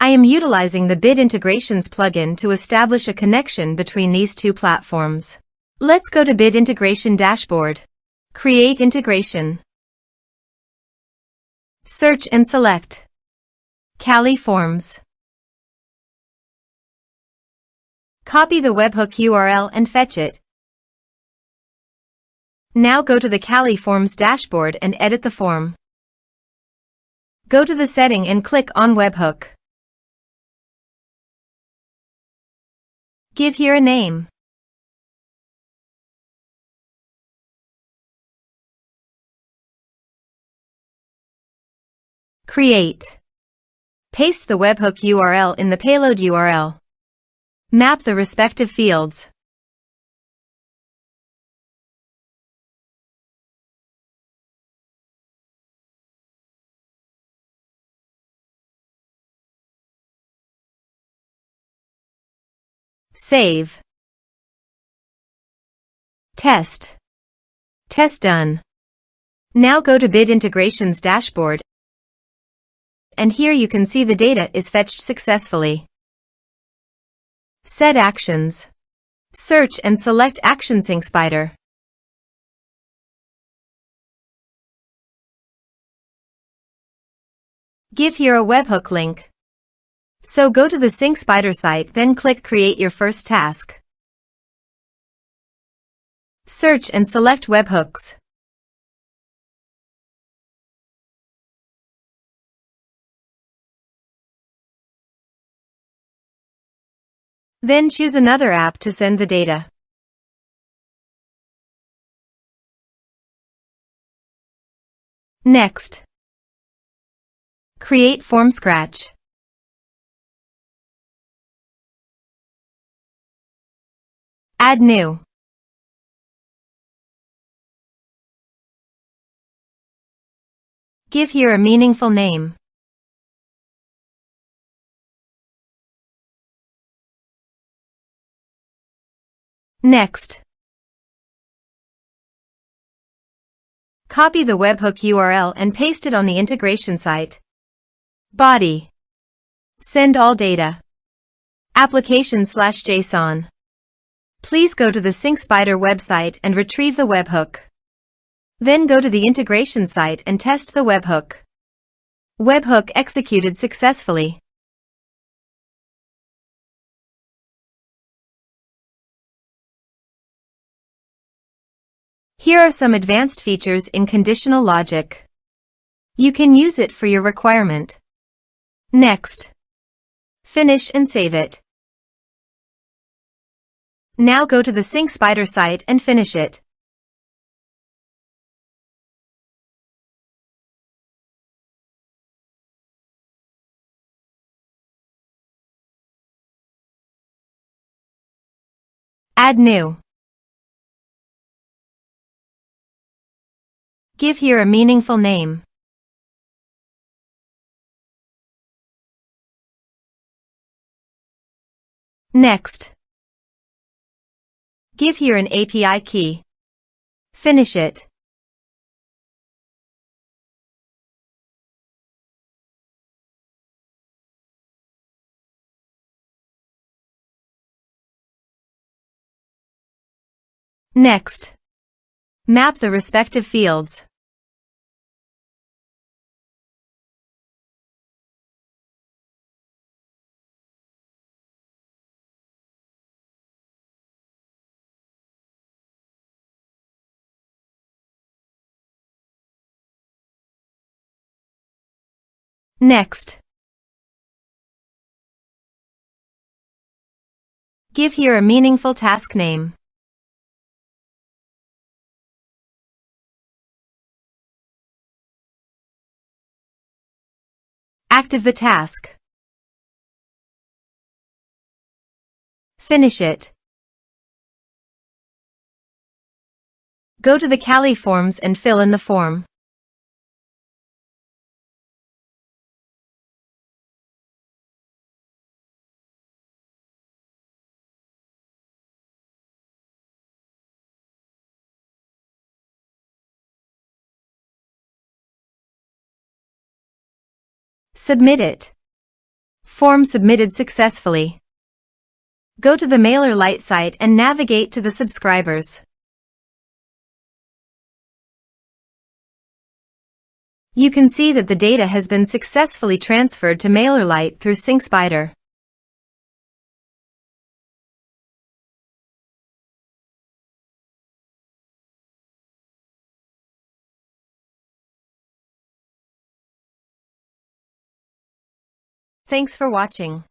I am utilizing the Bid Integrations plugin to establish a connection between these two platforms. Let's go to Bid Integration Dashboard. Create integration. Search and select Kali Forms. Copy the webhook URL and fetch it. Now go to the Kali Forms dashboard and edit the form. Go to the setting and click on Webhook. Give here a name. Create. Paste the webhook URL in the payload URL. Map the respective fields. Save. Test. Test done. Now go to Bid Integrations dashboard, and here you can see the data is fetched successfully. Set actions. Search and select Action Sync Spider. Give here a webhook link. So go to the Sync Spider site, then click Create your first task. Search and select webhooks. Then choose another app to send the data. Next, create form scratch. Add new. Give here a meaningful name. Next, copy the webhook URL and paste it on the integration site. Body. Send all data. Application/JSON. Please go to the Sync Spider website and retrieve the webhook. Then go to the integration site and test the webhook. Webhook executed successfully. Here are some advanced features in conditional logic. You can use it for your requirement. Next. Finish and save it. Now go to the Sync Spider site and finish it. Add new. Give here a meaningful name. Next. Give here an API key. Finish it. Next. Map the respective fields. Next. Give here a meaningful task name. Active the task. Finish it. Go to the Kali Forms and fill in the form. Submit it. Form submitted successfully. Go to the MailerLite site and navigate to the subscribers. You can see that the data has been successfully transferred to MailerLite through SyncSpider. Thanks for watching.